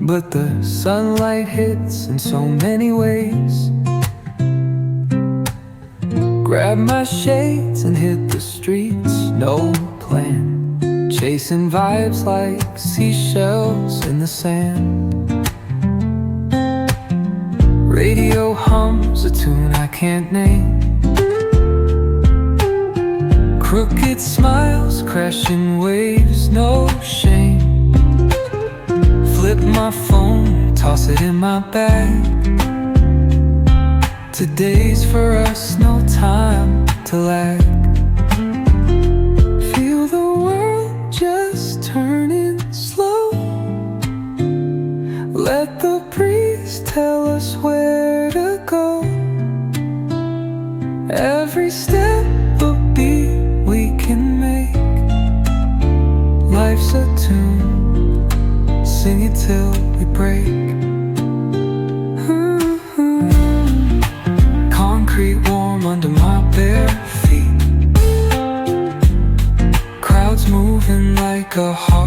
but the sunlight hits in so many ways. Grab my shades and hit the streets, no plan, chasing vibes like seashells in the sand. Radio hums a tune I can't name. Crooked smiles, crashing waves, no shame. Flip my phone, toss it in my bag. Today's for us, no time to lag. Feel the world just turning slow. Let the breeze tell us where to go. Every step a beat we can make. Life's a tune, sing it till we break. Concrete warm under my bare feet. Crowds moving like a heart